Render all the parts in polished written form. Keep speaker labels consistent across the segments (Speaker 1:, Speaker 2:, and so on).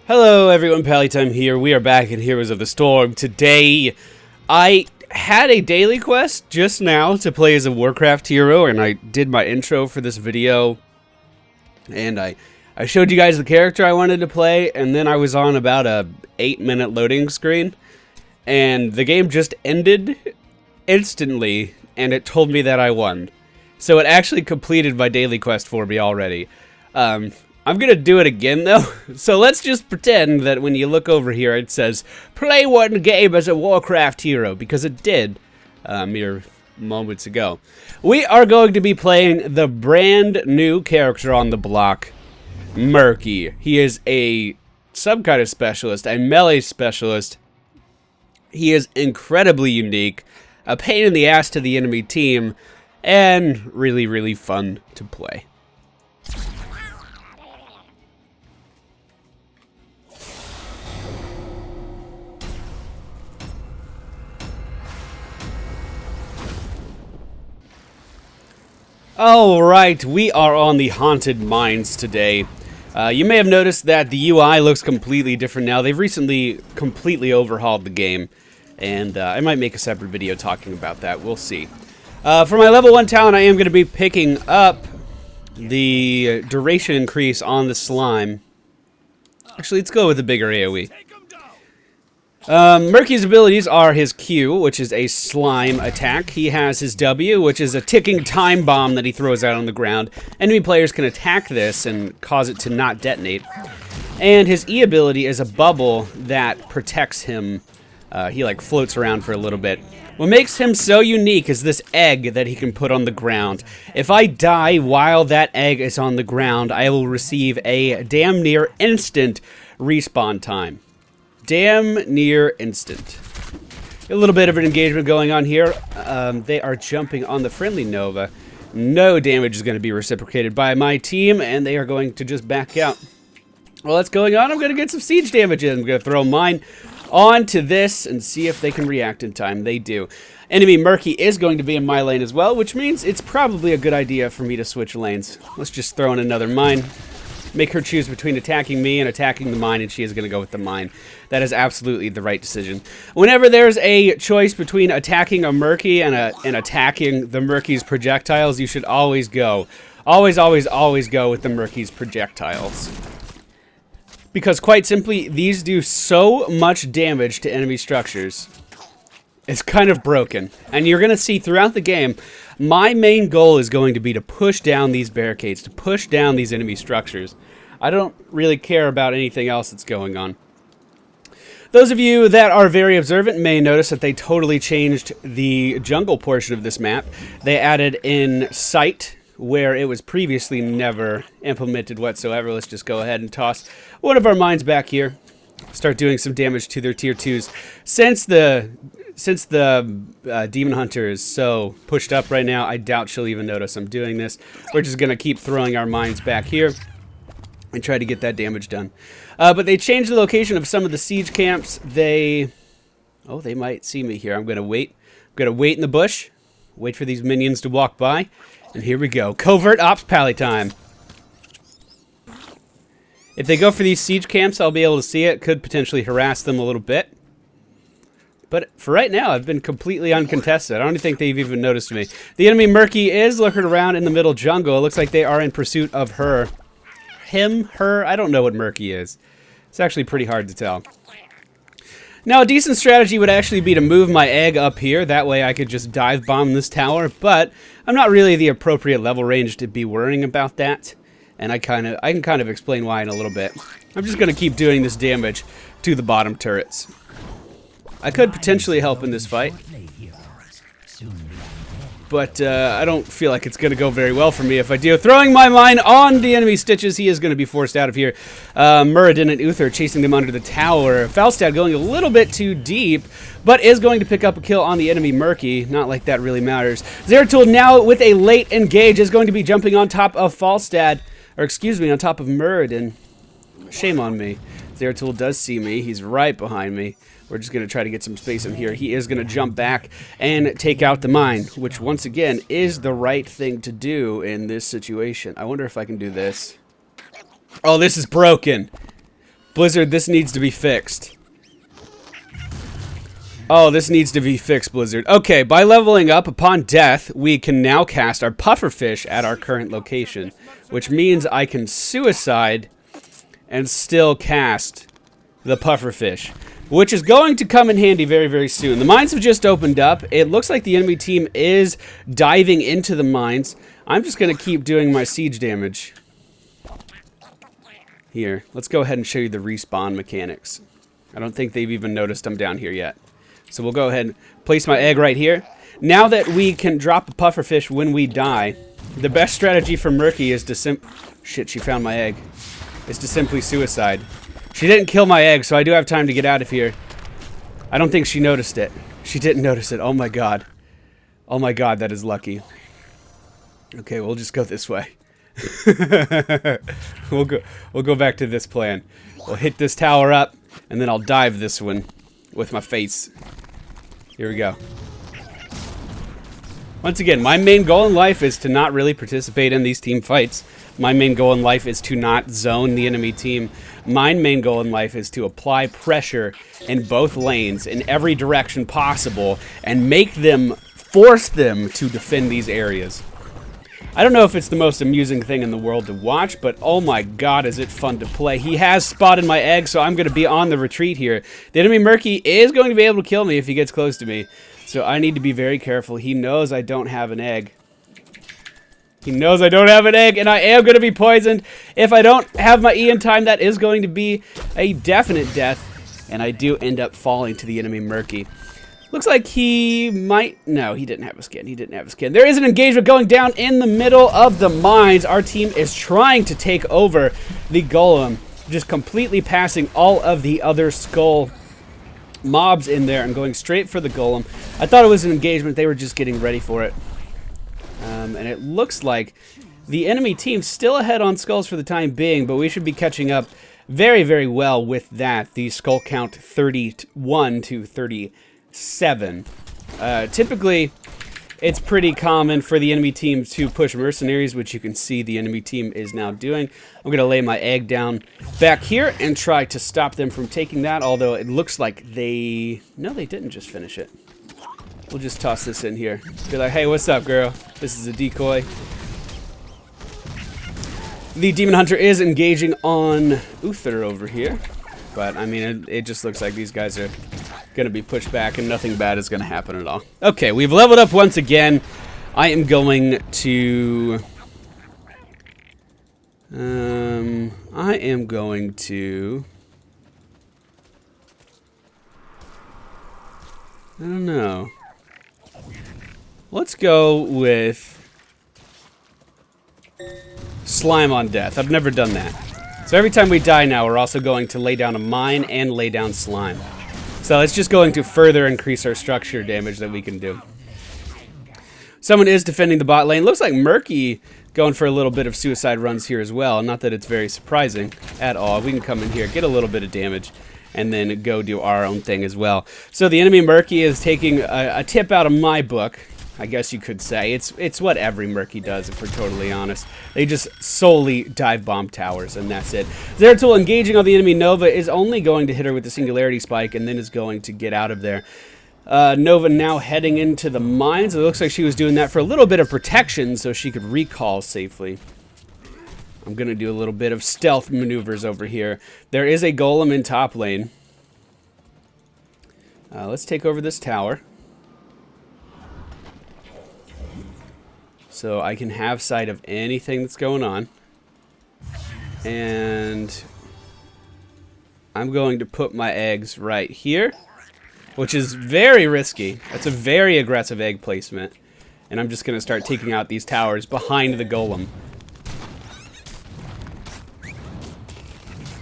Speaker 1: Hello everyone, MFPallytime here. We are back in Heroes of the Storm. Today, I had a daily quest just now to play as a Warcraft hero, and I did my intro for this video. And I showed you guys the character I wanted to play, and then I was on about a 8-minute loading screen. And the game just ended instantly, and it told me that I won. So it actually completed my daily quest for me already. I'm going to do it again, though, so let's just pretend that when you look over here, it says, play one game as a Warcraft hero, because it did mere moments ago. We are going to be playing the brand new character on the block, Murky. He is some kind of specialist, a melee specialist. He is incredibly unique, a pain in the ass to the enemy team, and really, really fun to play. Alright, we are on the Haunted Mines today. You may have noticed that the UI looks completely different now. They've recently completely overhauled the game, and I might make a separate video talking about that. We'll see. For my level 1 talent, I am going to be picking up the duration increase on the slime. Actually, let's go with the bigger AoE. Murky's abilities are his Q, which is a slime attack. He has his W, which is a ticking time bomb that he throws out on the ground. Enemy players can attack this and cause it to not detonate. And his E ability is a bubble that protects him. He like floats around for a little bit. What makes him so unique is this egg that he can put on the ground. If I die while that egg is on the ground, I will receive a damn near instant respawn time. Damn near instant. A little bit of an engagement going on here. They are jumping on the friendly Nova. No damage is going to be reciprocated by my team, and they are going to just back out. While that's going on, I'm going to get some siege damage in. I'm going to throw mine onto this and see if they can react in time. They do. Enemy Murky is going to be in my lane as well, which means it's probably a good idea for me to switch lanes. Let's just throw in another mine. Make her choose between attacking me and attacking the mine, and she is going to go with the mine. That is absolutely the right decision. Whenever there's a choice between attacking a Murky and attacking the Murky's projectiles, you should always go. Always go with the Murky's projectiles. Because quite simply, these do so much damage to enemy structures. It's kind of broken. And you're going to see throughout the game, my main goal is going to be to push down these barricades, to push down these enemy structures. I don't really care about anything else that's going on. Those of you that are very observant may notice that they totally changed the jungle portion of this map. They added in sight, where it was previously never implemented whatsoever. Let's just go ahead and toss one of our mines back here. Start doing some damage to their tier 2s. Since the Demon Hunter is so pushed up right now, I doubt she'll even notice I'm doing this. We're just going to keep throwing our mines back here and try to get that damage done. But they changed the location of some of the siege camps. They might see me here. I'm going to wait. I'm going to wait in the bush. Wait for these minions to walk by. And here we go. Covert Ops Pally time. If they go for these siege camps, I'll be able to see it. Could potentially harass them a little bit. But for right now, I've been completely uncontested. I don't think they've even noticed me. The enemy Murky is lurking around in the middle jungle. It looks like they are in pursuit of her. Him, her, I don't know what Murky is. It's actually pretty hard to tell. Now, a decent strategy would actually be to move my egg up here. That way I could just dive bomb this tower. But I'm not really the appropriate level range to be worrying about that. And I can kind of explain why in a little bit. I'm just going to keep doing this damage to the bottom turrets. I could potentially help in this fight, but I don't feel like it's going to go very well for me if I do. Throwing my mine on the enemy stitches, he is going to be forced out of here. Muradin and Uther chasing them under the tower. Falstad going a little bit too deep, but is going to pick up a kill on the enemy Murky. Not like that really matters. Zeratul now with a late engage is going to be jumping on top of Falstad, or excuse me, on top of Muradin. Shame on me. Zeratul does see me. He's right behind me. We're just going to try to get some space in here. He is going to jump back and take out the mine, which once again is the right thing to do in this situation. I wonder if I can do this. Oh, this is broken. Blizzard, this needs to be fixed. Oh, this needs to be fixed, Blizzard. Okay, by leveling up upon death, we can now cast our pufferfish at our current location, which means I can suicide and still cast the pufferfish, which is going to come in handy very, very soon. The mines have just opened up. It looks like the enemy team is diving into the mines. I'm just going to keep doing my siege damage. Here, let's go ahead and show you the respawn mechanics. I don't think they've even noticed I'm down here yet. So we'll go ahead and place my egg right here. Now that we can drop a pufferfish when we die, the best strategy for Murky is to Shit, she found my egg. Is to simply suicide. She didn't kill my egg, so I do have time to get out of here. I don't think she noticed it. She didn't notice it. Oh my god. Oh my god, that is lucky. Okay, we'll just go this way. We'll go back to this plan. We'll hit this tower up, and then I'll dive this one with my face. Here we go. Once again, my main goal in life is to not really participate in these team fights. My main goal in life is to not zone the enemy team. My main goal in life is to apply pressure in both lanes in every direction possible and force them to defend these areas. I don't know if it's the most amusing thing in the world to watch, but oh my god, is it fun to play. He has spotted my egg, so I'm going to be on the retreat here. The enemy Murky is going to be able to kill me if he gets close to me, so I need to be very careful. He knows I don't have an egg. He knows I don't have an egg, and I am going to be poisoned. If I don't have my E in time, that is going to be a definite death, and I do end up falling to the enemy Murky. Looks like he might... No, he didn't have a skin. He didn't have a skin. There is an engagement going down in the middle of the mines. Our team is trying to take over the golem, just completely passing all of the other skull mobs in there and going straight for the golem. I thought it was an engagement. They were just getting ready for it. And it looks like the enemy team's still ahead on skulls for the time being, but we should be catching up very, very well with that. The skull count 31 to 37. Typically, it's pretty common for the enemy team to push mercenaries, which you can see the enemy team is now doing. I'm going to lay my egg down back here and try to stop them from taking that, although it looks like they... No, they didn't just finish it. We'll just toss this in here. Be like, hey, what's up, girl? This is a decoy. The Demon Hunter is engaging on Uther over here. But, I mean, it just looks like these guys are going to be pushed back and nothing bad is going to happen at all. Okay, we've leveled up once again. I am going to... I don't know. Let's go with slime on death. I've never done that. So every time we die now, we're also going to lay down a mine and lay down slime. So it's just going to further increase our structure damage that we can do. Someone is defending the bot lane. Looks like Murky going for a little bit of suicide runs here as well. Not that it's very surprising at all. We can come in here, get a little bit of damage, and then go do our own thing as well. So the enemy Murky is taking a tip out of my book, I guess you could say. It's what every Murky does, if we're totally honest. They just solely dive bomb towers, and that's it. Zeratul engaging on the enemy Nova is only going to hit her with the Singularity Spike, and then is going to get out of there. Nova now heading into the mines. It looks like she was doing that for a little bit of protection, so she could recall safely. I'm going to do a little bit of stealth maneuvers over here. There is a golem in top lane. Let's take over this tower, so I can have sight of anything that's going on. And I'm going to put my eggs right here, which is very risky. That's a very aggressive egg placement. And I'm just going to start taking out these towers behind the golem.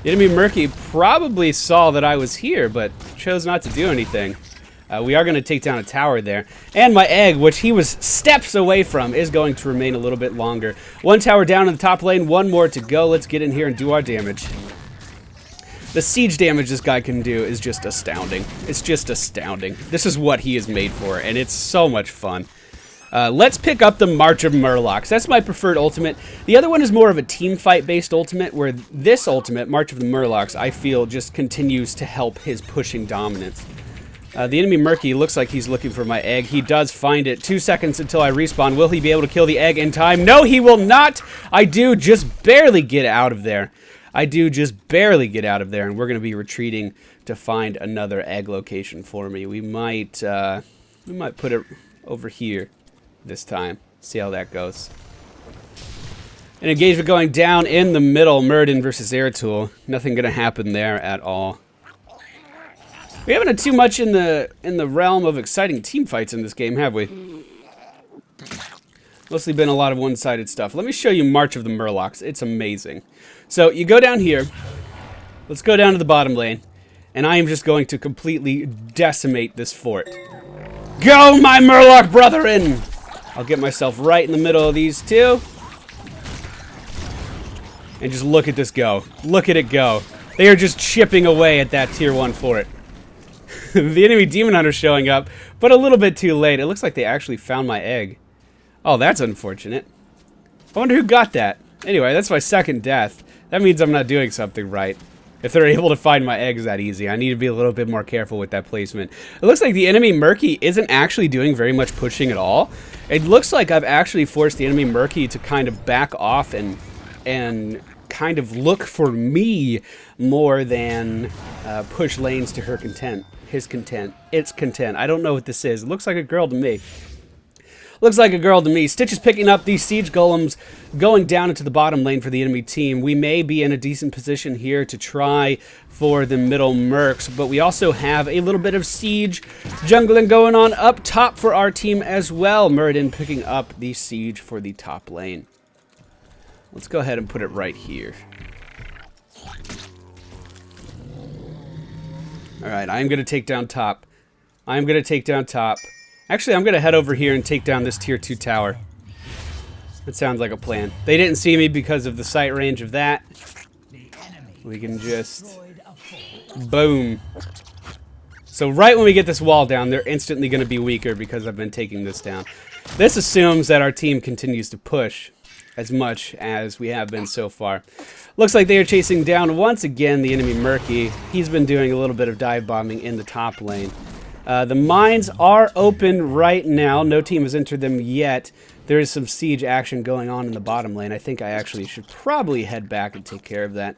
Speaker 1: The enemy Murky probably saw that I was here, but chose not to do anything. We are going to take down a tower there. And my egg, which he was steps away from, is going to remain a little bit longer. One tower down in the top lane, one more to go. Let's get in here and do our damage. The siege damage this guy can do is just astounding. It's just astounding. This is what he is made for, and it's so much fun. Let's pick up the March of Murlocs. That's my preferred ultimate. The other one is more of a team fight based ultimate, where this ultimate, March of the Murlocs, I feel just continues to help his pushing dominance. The enemy Murky looks like he's looking for my egg. He does find it. 2 seconds until I respawn. Will he be able to kill the egg in time? No, he will not. I do just barely get out of there. And we're going to be retreating to find another egg location for me. We might put it over here this time. See how that goes. An engagement going down in the middle. Muradin versus Zeratul. Nothing going to happen there at all. We haven't had too much in the realm of exciting team fights in this game, have we? Mostly been a lot of one-sided stuff. Let me show you March of the Murlocs. It's amazing. So you go down here. Let's go down to the bottom lane. And I am just going to completely decimate this fort. Go, my Murloc brethren! I'll get myself right in the middle of these two. And just look at this go. Look at it go. They are just chipping away at that tier 1 fort. The enemy demon hunter showing up, but a little bit too late. It looks like they actually found my egg. Oh, that's unfortunate. I wonder who got that. Anyway, that's my second death. That means I'm not doing something right. If they're able to find my eggs that easy, I need to be a little bit more careful with that placement. It looks like the enemy Murky isn't actually doing very much pushing at all. It looks like I've actually forced the enemy Murky to kind of back off and kind of look for me more than push lanes to her content. His content. Its content. I don't know what this is. It looks like a girl to me. Looks like a girl to me. Stitch is picking up these siege golems, going down into the bottom lane for the enemy team. We may be in a decent position here to try for the middle mercs, but we also have a little bit of siege jungling going on up top for our team as well. Muradin picking up the siege for the top lane. Let's go ahead and put it right here. Alright, I'm going to take down top. Actually, I'm going to head over here and take down this tier 2 tower. That sounds like a plan. They didn't see me because of the sight range of that. We can just... boom. So right when we get this wall down, they're instantly going to be weaker because I've been taking this down. This assumes that our team continues to push as much as we have been so far. Looks like they are chasing down once again the enemy Murky. He's been doing a little bit of dive bombing in the top lane. The mines are open right now. No team has entered them yet. There is some siege action going on in the bottom lane. I think I actually should probably head back and take care of that.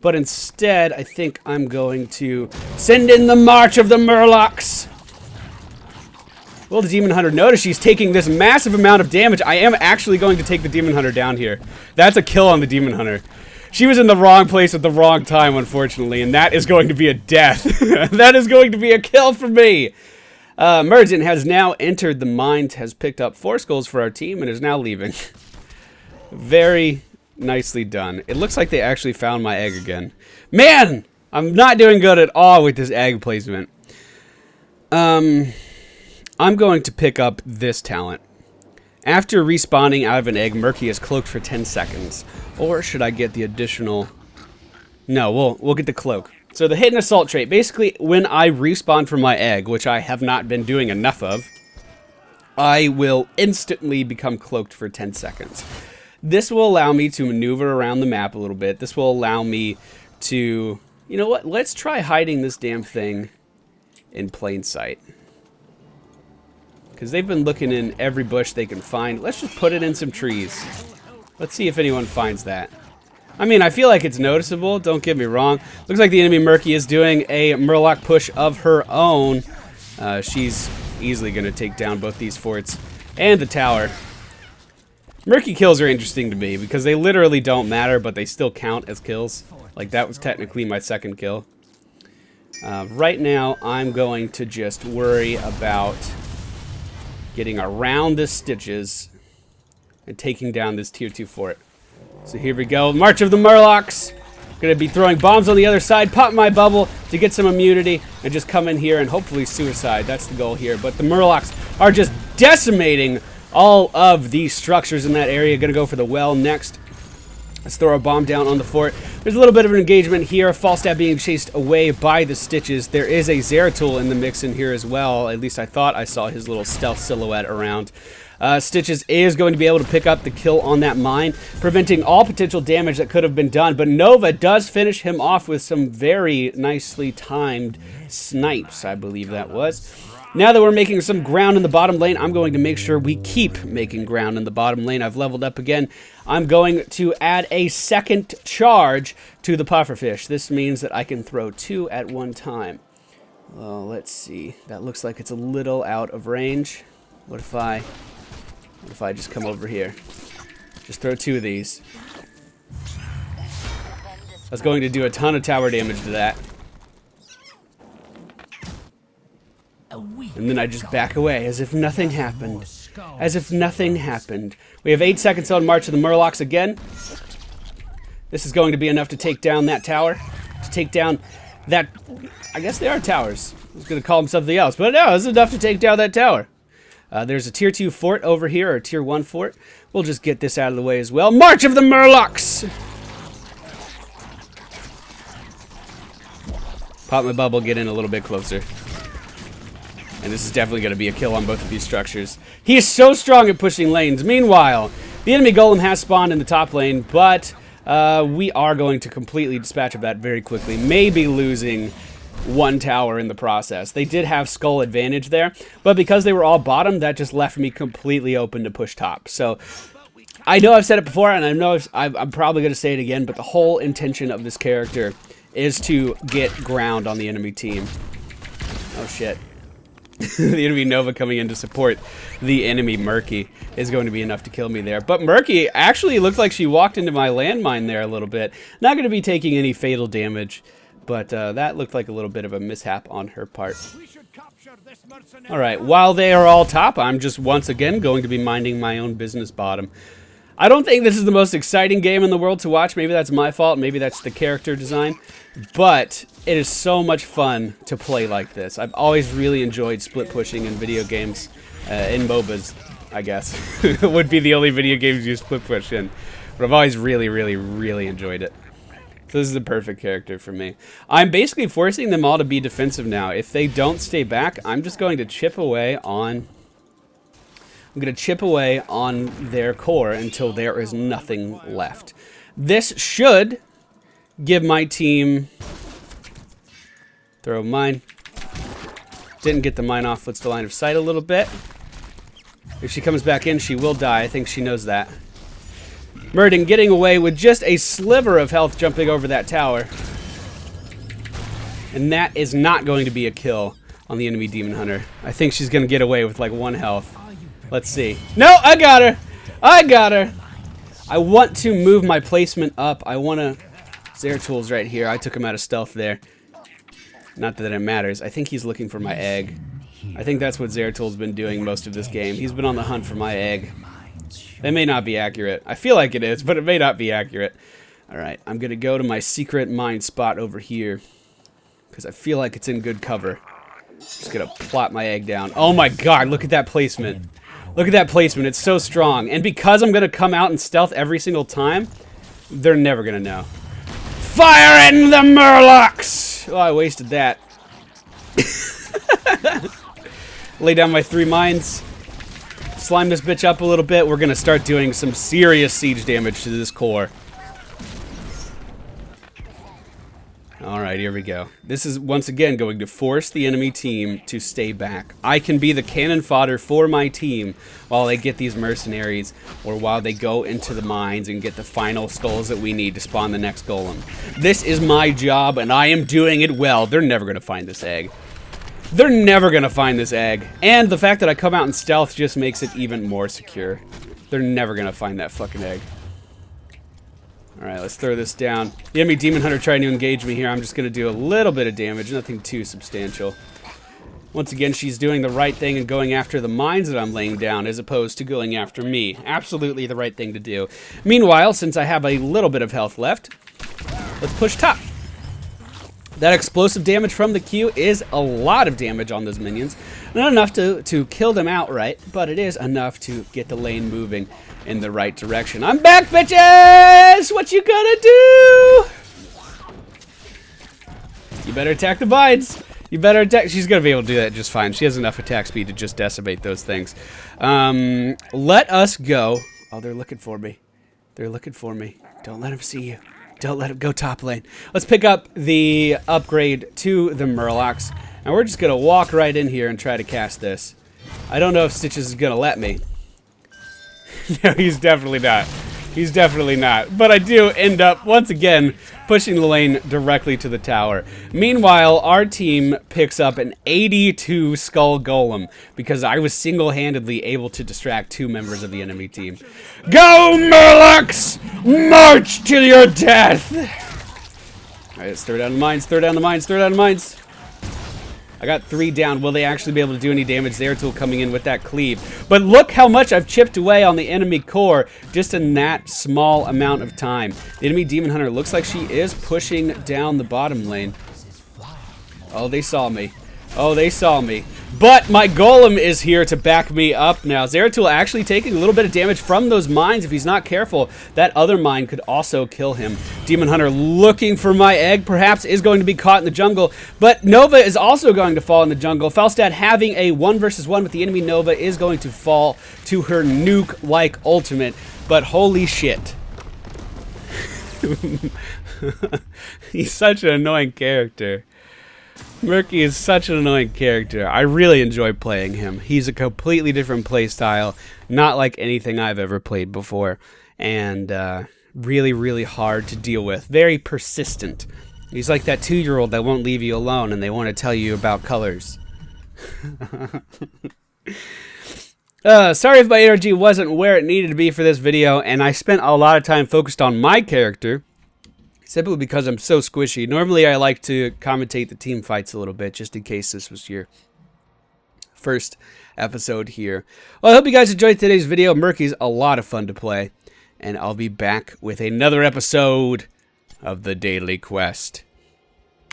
Speaker 1: But instead, I think I'm going to send in the March of the Murlocs. Will the Demon Hunter notice she's taking this massive amount of damage? I am actually going to take the Demon Hunter down here. That's a kill on the Demon Hunter. She was in the wrong place at the wrong time, unfortunately, and that is going to be a death. That is going to be a kill for me. Muradin has now entered the mines, has picked up 4 skulls for our team, and is now leaving. Very nicely done. It looks like they actually found my egg again. Man! I'm not doing good at all with this egg placement. I'm going to pick up this talent. After respawning out of an egg, Murky is cloaked for 10 seconds. Or should I get the additional... No, we'll get the cloak. So the hidden assault trait. Basically, when I respawn from my egg, which I have not been doing enough of, I will instantly become cloaked for 10 seconds. This will allow me to maneuver around the map a little bit. This will allow me to... You know what? Let's try hiding this damn thing in plain sight. Because they've been looking in every bush they can find. Let's just put it in some trees. Let's see if anyone finds that. I mean, I feel like it's noticeable. Don't get me wrong. Looks like the enemy Murky is doing a Murloc push of her own. She's easily going to take down both these forts and the tower. Murky kills are interesting to me because they literally don't matter, but they still count as kills. Like, that was technically my second kill. Right now, I'm going to just worry about getting around the stitches and taking down this tier 2 fort. So here we go. March of the Murlocs. Gonna be throwing bombs on the other side, pop my bubble to get some immunity, and just come in here and hopefully suicide. That's the goal here. But the Murlocs are just decimating all of these structures in that area. Gonna go for the well next. Let's throw a bomb down on the fort. There's a little bit of an engagement here. Falstaff being chased away by the Stitches. There is a Zeratul in the mix in here as well. At least I thought I saw his little stealth silhouette around. Stitches is going to be able to pick up the kill on that mine, preventing all potential damage that could have been done. But Nova does finish him off with some very nicely timed snipes, I believe that was. Now that we're making some ground in the bottom lane, I'm going to make sure we keep making ground in the bottom lane. I've leveled up again. I'm going to add a second charge to the pufferfish. This means that I can throw 2 at one time. Well, let's see. That looks like it's a little out of range. What if I just come over here? Just throw 2 of these. That's going to do a ton of tower damage to that. And then I just back away as if nothing happened. As if nothing happened. We have 8 seconds on March of the Murlocs again. This is going to be enough to take down that tower. To take down that... I guess they are towers. I was going to call them something else. But no, it's enough to take down that tower. There's a tier 2 fort over here, or a tier 1 fort. We'll just get this out of the way as well. March of the Murlocs! Pop my bubble, get in a little bit closer. And this is definitely going to be a kill on both of these structures. He is so strong at pushing lanes. Meanwhile, the enemy golem has spawned in the top lane, but we are going to completely dispatch of that very quickly. Maybe losing 1 tower in the process. They did have skull advantage there, but because they were all bottom, that just left me completely open to push top. So I know I've said it before, and I know I'm probably going to say it again, but the whole intention of this character is to get ground on the enemy team. Oh shit. The enemy Nova coming in to support the enemy Murky is going to be enough to kill me there. But Murky actually looked like she walked into my landmine there a little bit. Not going to be taking any fatal damage, but that looked like a little bit of a mishap on her part. Alright, while they are all top, I'm just once again going to be minding my own business bottom. I don't think this is the most exciting game in the world to watch. Maybe that's my fault. Maybe that's the character design. But it is so much fun to play like this. I've always really enjoyed split pushing in video games. In MOBAs, I guess. Would be the only video games you split push in. But I've always really, really, really enjoyed it. So this is the perfect character for me. I'm basically forcing them all to be defensive now. If they don't stay back, I'm just going to chip away on... I'm going to chip away on their core until there is nothing left. This should give my team... Throw mine. Didn't get the mine off. Let's the line of sight a little bit. If she comes back in, she will die. I think she knows that. Murden getting away with just a sliver of health jumping over that tower. And that is not going to be a kill on the enemy Demon Hunter. I think she's going to get away with like 1 health. Let's see. No, I got her. I got her. I want to move my placement up. I want to... Zeratul right here. I took him out of stealth there. Not that it matters. I think he's looking for my egg. I think that's what Zeratul's been doing most of this game. He's been on the hunt for my egg. That may not be accurate. I feel like it is, but it may not be accurate. Alright, I'm going to go to my secret mine spot over here. Because I feel like it's in good cover. Just going to plop my egg down. Oh my god, look at that placement. Look at that placement. It's so strong. And because I'm going to come out in stealth every single time, they're never going to know. Fire in the Murlocs! Oh, I wasted that. Lay down my 3 mines. Slime this bitch up a little bit. We're going to start doing some serious siege damage to this core. Alright, here we go. This is once again going to force the enemy team to stay back. I can be the cannon fodder for my team while they get these mercenaries, or while they go into the mines and get the final skulls that we need to spawn the next golem. This is my job, and I am doing it well. They're never going to find this egg. They're never going to find this egg. And the fact that I come out in stealth just makes it even more secure. They're never going to find that fucking egg. Alright, let's throw this down. The enemy Demon Hunter trying to engage me here. I'm just going to do a little bit of damage, nothing too substantial. Once again, she's doing the right thing and going after the mines that I'm laying down as opposed to going after me. Absolutely the right thing to do. Meanwhile, since I have a little bit of health left, let's push top. That explosive damage from the Q is a lot of damage on those minions. Not enough to kill them outright, but it is enough to get the lane moving in the right direction. I'm back, bitches! What you gonna do? You better attack the vines. You better attack. She's going to be able to do that just fine. She has enough attack speed to just decimate those things. Let us go. Oh, they're looking for me. They're looking for me. Don't let them see you. Don't let them go top lane. Let's pick up the upgrade to the Murlocs. And we're just going to walk right in here and try to cast this. I don't know if Stitches is going to let me. No, he's definitely not. He's definitely not. But I do end up, once again, pushing the lane directly to the tower. Meanwhile, our team picks up an 82 Skull Golem because I was single-handedly able to distract 2 members of the enemy team. Go, Murlocs! March to your death! Alright, let's throw down the mines, throw down the mines, throw down the mines. I got 3 down. Will they actually be able to do any damage? Zeratul coming in with that cleave. But look how much I've chipped away on the enemy core just in that small amount of time. The enemy Demon Hunter looks like she is pushing down the bottom lane. Oh, they saw me. Oh, they saw me. But my Golem is here to back me up now. Zeratul actually taking a little bit of damage from those mines. If he's not careful, that other mine could also kill him. Demon Hunter looking for my egg, perhaps is going to be caught in the jungle. But Nova is also going to fall in the jungle. Falstad having a 1 versus 1 with the enemy Nova is going to fall to her nuke-like ultimate. But holy shit. He's such an annoying character. Murky is such an annoying character. I really enjoy playing him. He's a completely different play style, not like anything I've ever played before, and really, really hard to deal with. Very persistent. He's like that 2-year-old that won't leave you alone and they want to tell you about colors. Sorry if my energy wasn't where it needed to be for this video, and I spent a lot of time focused on my character. Simply because I'm so squishy. Normally I like to commentate the team fights a little bit, just in case this was your first episode here. Well, I hope you guys enjoyed today's video. Murky's a lot of fun to play. And I'll be back with another episode of the Daily Quest.